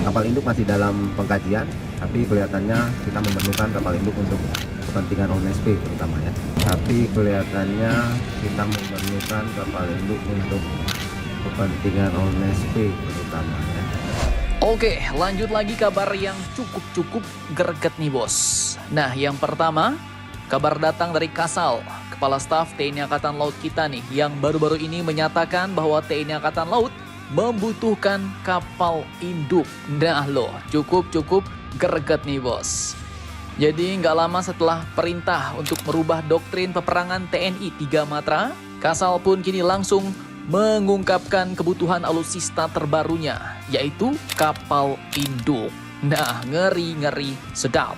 Kapal induk masih dalam pengkajian, tapi kelihatannya kita memerlukan kapal induk untuk kepentingan OMSP terutama ya. Tapi kelihatannya kita memerlukan kapal induk untuk kepentingan OMSP terutama ya. Oke, lanjut lagi kabar yang cukup greget nih bos. Nah, yang pertama, kabar datang dari Kasal, Kepala Staf TNI Angkatan Laut kita nih, yang baru-baru ini menyatakan bahwa TNI Angkatan Laut membutuhkan kapal induk. Nah loh, cukup greget nih bos. Jadi nggak lama setelah perintah untuk merubah doktrin peperangan TNI 3 Matra, Kasal pun kini langsung mengungkapkan kebutuhan alutsista terbarunya, yaitu kapal induk. Nah, ngeri sedap.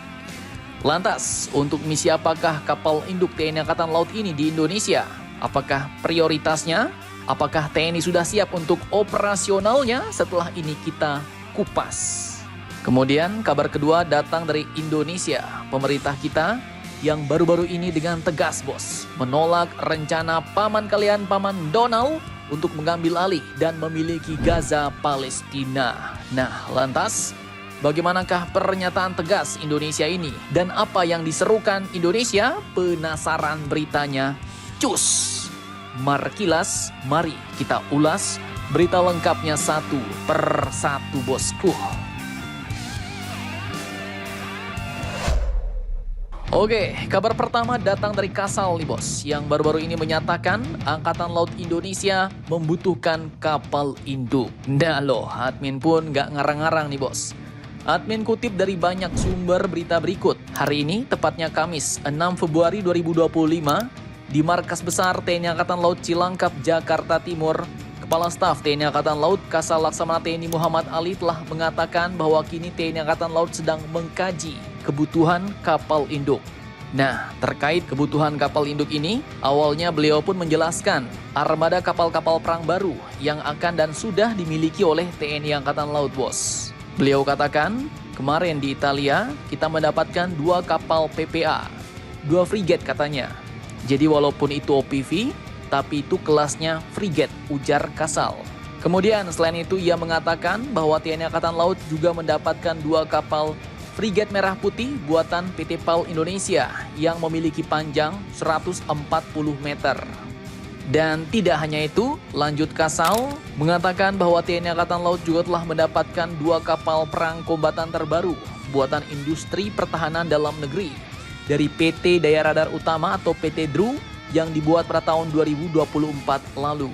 Lantas, untuk misi apakah kapal induk TNI Angkatan Laut ini di Indonesia? Apakah prioritasnya? Apakah TNI sudah siap untuk operasionalnya? Setelah ini kita kupas. Kemudian kabar kedua datang dari Indonesia. Pemerintah kita yang baru-baru ini dengan tegas bos menolak rencana paman kalian, Paman Donald, untuk mengambil alih dan memiliki Gaza Palestina. Nah, lantas bagaimanakah pernyataan tegas Indonesia ini? Dan apa yang diserukan Indonesia? Penasaran beritanya? Cus! Markilas, mari kita ulas berita lengkapnya satu per satu bosku. Oke, kabar pertama datang dari Kasal nih bos, yang baru-baru ini menyatakan Angkatan Laut Indonesia membutuhkan kapal induk. Nah loh, admin pun gak ngarang-ngarang nih bos. Admin kutip dari banyak sumber berita berikut. Hari ini, tepatnya Kamis 6 Februari 2025, di Markas Besar TNI Angkatan Laut Cilangkap, Jakarta Timur, Kepala Staf TNI Angkatan Laut Kasal Laksamana TNI Muhammad Ali telah mengatakan bahwa kini TNI Angkatan Laut sedang mengkaji kebutuhan kapal induk. Nah, terkait kebutuhan kapal induk ini, awalnya beliau pun menjelaskan armada kapal-kapal perang baru yang akan dan sudah dimiliki oleh TNI Angkatan Laut bos. Beliau katakan, kemarin di Italia kita mendapatkan 2 kapal PPA, 2 frigate katanya. Jadi walaupun itu OPV, tapi itu kelasnya frigate, ujar Kasal. Kemudian selain itu ia mengatakan bahwa TNI Angkatan Laut juga mendapatkan 2 kapal frigate merah putih buatan PT PAL Indonesia yang memiliki panjang 140 meter. Dan tidak hanya itu, lanjut Kasal mengatakan bahwa TNI Angkatan Laut juga telah mendapatkan 2 kapal perang kombatan terbaru buatan industri pertahanan dalam negeri dari PT Daya Radar Utama atau PT DRU yang dibuat pada tahun 2024 lalu.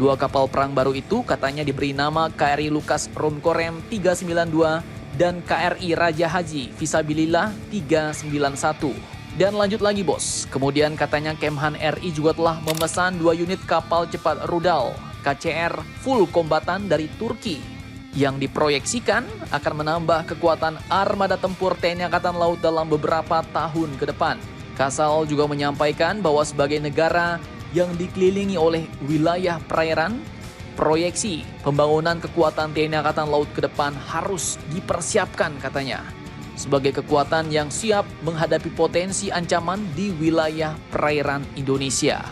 2 kapal perang baru itu katanya diberi nama KRI Lukas Romkorem 392 dan KRI Raja Haji Fisabilillah 391. Dan lanjut lagi bos, kemudian katanya Kemhan RI juga telah memesan 2 unit kapal cepat rudal KCR full kombatan dari Turki yang diproyeksikan akan menambah kekuatan armada tempur TNI Angkatan Laut dalam beberapa tahun ke depan. Kasal juga menyampaikan bahwa sebagai negara yang dikelilingi oleh wilayah perairan, proyeksi pembangunan kekuatan TNI Angkatan Laut ke depan harus dipersiapkan katanya, sebagai kekuatan yang siap menghadapi potensi ancaman di wilayah perairan Indonesia.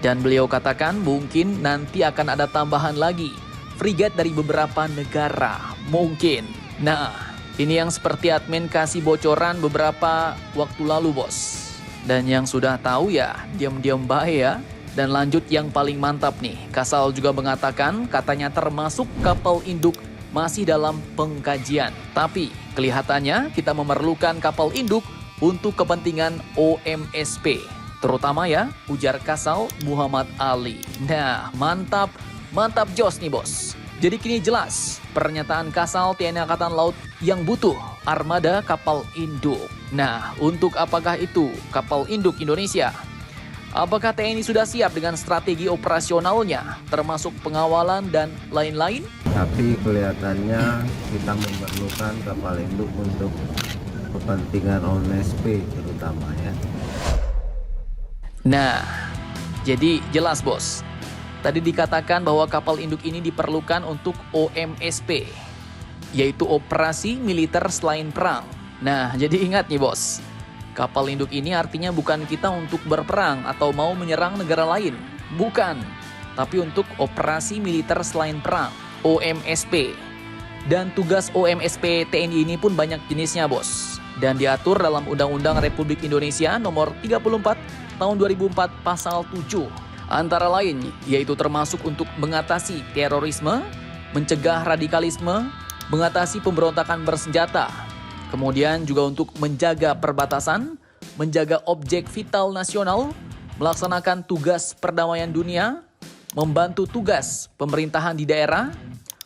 Dan beliau katakan mungkin nanti akan ada tambahan lagi frigate dari beberapa negara, mungkin. Nah, ini yang seperti admin kasih bocoran beberapa waktu lalu bos. Dan yang sudah tahu ya, diam-diam baik ya. Dan lanjut yang paling mantap nih, Kasal juga mengatakan katanya termasuk kapal induk masih dalam pengkajian. Tapi kelihatannya kita memerlukan kapal induk untuk kepentingan OMSP. Terutama ya, ujar Kasal Muhammad Ali. Nah, mantap jos nih bos. Jadi kini jelas pernyataan Kasal TNI Angkatan Laut yang butuh armada kapal induk. Nah, untuk apakah itu kapal induk Indonesia? Apakah TNI sudah siap dengan strategi operasionalnya, termasuk pengawalan dan lain-lain? Tapi kelihatannya kita memerlukan kapal induk untuk kepentingan OMSP terutama ya. Nah, jadi jelas bos. Tadi dikatakan bahwa kapal induk ini diperlukan untuk OMSP, yaitu operasi militer selain perang. Nah, jadi ingat nih bos, kapal induk ini artinya bukan kita untuk berperang atau mau menyerang negara lain. Bukan, tapi untuk operasi militer selain perang, OMSP. Dan tugas OMSP TNI ini pun banyak jenisnya, bos. Dan diatur dalam Undang-Undang Republik Indonesia nomor 34 tahun 2004 pasal 7. Antara lain yaitu termasuk untuk mengatasi terorisme, mencegah radikalisme, mengatasi pemberontakan bersenjata. Kemudian juga untuk menjaga perbatasan, menjaga objek vital nasional, melaksanakan tugas perdamaian dunia, membantu tugas pemerintahan di daerah,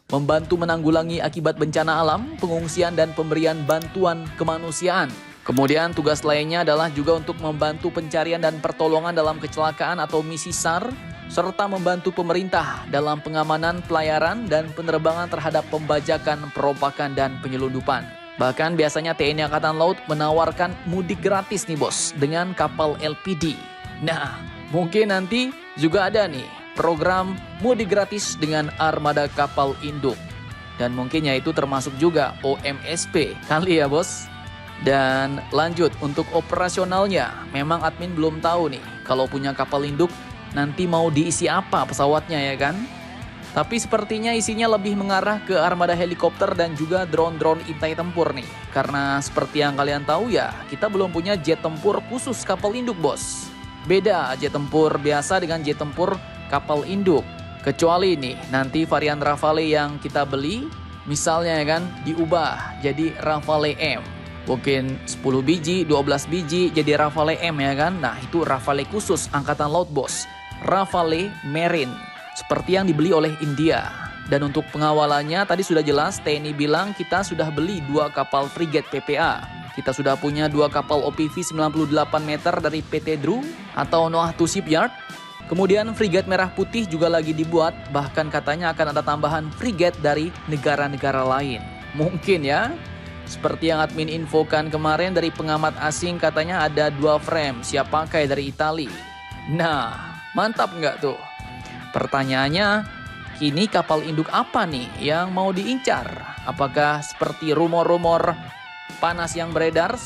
membantu menanggulangi akibat bencana alam, pengungsian dan pemberian bantuan kemanusiaan. Kemudian tugas lainnya adalah juga untuk membantu pencarian dan pertolongan dalam kecelakaan atau misi SAR, serta membantu pemerintah dalam pengamanan pelayaran dan penerbangan terhadap pembajakan, perompakan dan penyelundupan. Bahkan biasanya TNI Angkatan Laut menawarkan mudik gratis nih bos dengan kapal LPD. Nah, mungkin nanti juga ada nih program mudik gratis dengan armada kapal induk. Dan mungkin ya itu termasuk juga OMSP kali ya bos. Dan lanjut untuk operasionalnya, memang admin belum tahu nih kalau punya kapal induk nanti mau diisi apa pesawatnya ya kan. Tapi sepertinya isinya lebih mengarah ke armada helikopter dan juga drone-drone intai tempur nih. Karena seperti yang kalian tahu ya, kita belum punya jet tempur khusus kapal induk bos. Beda jet tempur biasa dengan jet tempur kapal induk. Kecuali nih nanti varian Rafale yang kita beli misalnya ya kan diubah jadi Rafale M. Mungkin 10 biji, 12 biji jadi Rafale M ya kan. Nah itu Rafale khusus Angkatan Laut bos. Rafale Marine. Seperti yang dibeli oleh India. Dan untuk pengawalannya tadi sudah jelas TNI bilang kita sudah beli 2 kapal frigate PPA. Kita sudah punya 2 kapal OPV 98 meter dari PT Dru atau Noah II Shipyard. Kemudian frigate Merah Putih juga lagi dibuat, bahkan katanya akan ada tambahan frigate dari negara-negara lain. Mungkin ya, seperti yang admin infokan kemarin dari pengamat asing katanya ada 2 frame siap pakai dari Italia. Nah, mantap nggak tuh? Pertanyaannya, kini kapal induk apa nih yang mau diincar? Apakah seperti rumor-rumor panas yang beredar,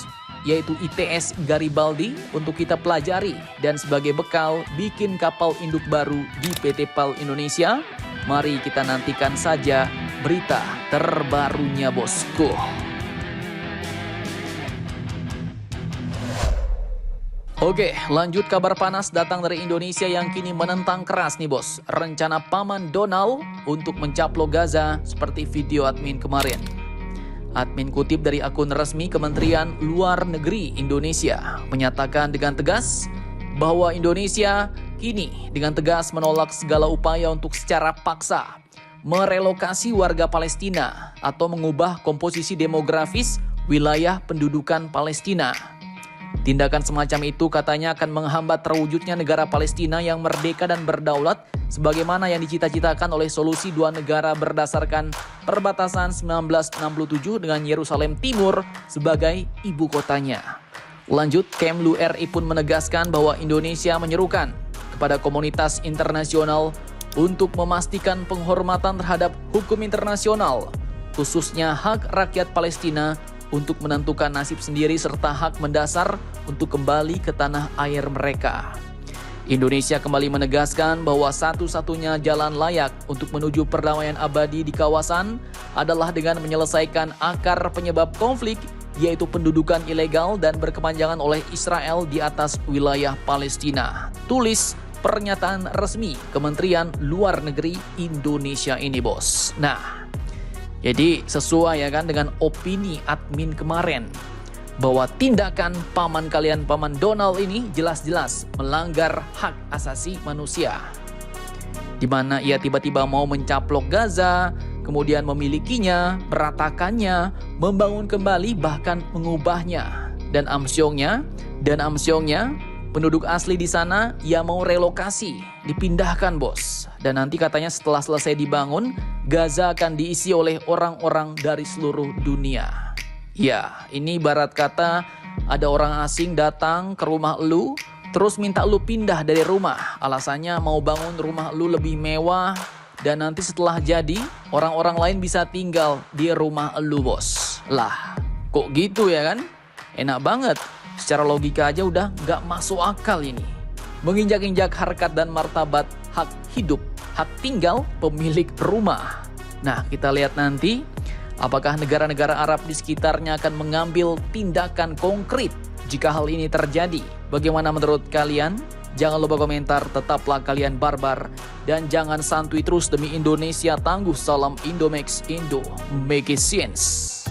yaitu ITS Garibaldi untuk kita pelajari dan sebagai bekal bikin kapal induk baru di PT PAL Indonesia? Mari kita nantikan saja berita terbarunya bosku. Oke, lanjut kabar panas datang dari Indonesia yang kini menentang keras nih bos. Rencana Paman Donald untuk mencaplok Gaza seperti video admin kemarin. Admin kutip dari akun resmi Kementerian Luar Negeri Indonesia menyatakan dengan tegas bahwa Indonesia kini dengan tegas menolak segala upaya untuk secara paksa merelokasi warga Palestina atau mengubah komposisi demografis wilayah pendudukan Palestina. Tindakan semacam itu katanya akan menghambat terwujudnya negara Palestina yang merdeka dan berdaulat sebagaimana yang dicita-citakan oleh solusi 2 negara berdasarkan perbatasan 1967 dengan Yerusalem Timur sebagai ibu kotanya. Lanjut, Kemlu RI pun menegaskan bahwa Indonesia menyerukan kepada komunitas internasional untuk memastikan penghormatan terhadap hukum internasional, khususnya hak rakyat Palestina untuk menentukan nasib sendiri serta hak mendasar untuk kembali ke tanah air mereka. Indonesia kembali menegaskan bahwa satu-satunya jalan layak untuk menuju perdamaian abadi di kawasan adalah dengan menyelesaikan akar penyebab konflik, yaitu pendudukan ilegal dan berkepanjangan oleh Israel di atas wilayah Palestina. Tulis pernyataan resmi Kementerian Luar Negeri Indonesia ini bos. Nah, jadi sesuai ya kan dengan opini admin kemarin bahwa tindakan paman kalian Paman Donald ini jelas-jelas melanggar hak asasi manusia. Di mana ia tiba-tiba mau mencaplok Gaza, kemudian memilikinya, meratakannya, membangun kembali bahkan mengubahnya. Dan amsyongnya penduduk asli di sana ia mau relokasi, dipindahkan bos. Dan nanti katanya setelah selesai dibangun, Gaza akan diisi oleh orang-orang dari seluruh dunia. Ya, ini ibarat kata ada orang asing datang ke rumah lu, terus minta lu pindah dari rumah. Alasannya mau bangun rumah lu lebih mewah, dan nanti setelah jadi, orang-orang lain bisa tinggal di rumah lu bos. Lah, kok gitu ya kan? Enak banget. Secara logika aja udah gak masuk akal ini. Menginjak-injak harkat dan martabat hak hidup, hak tinggal pemilik rumah. Nah, kita lihat nanti Apakah negara-negara Arab di sekitarnya akan mengambil tindakan konkret jika hal ini terjadi? Bagaimana menurut kalian? Jangan lupa komentar, tetaplah kalian barbar, dan jangan santuy terus demi Indonesia tangguh. Salam Indomax, Indo make it sense.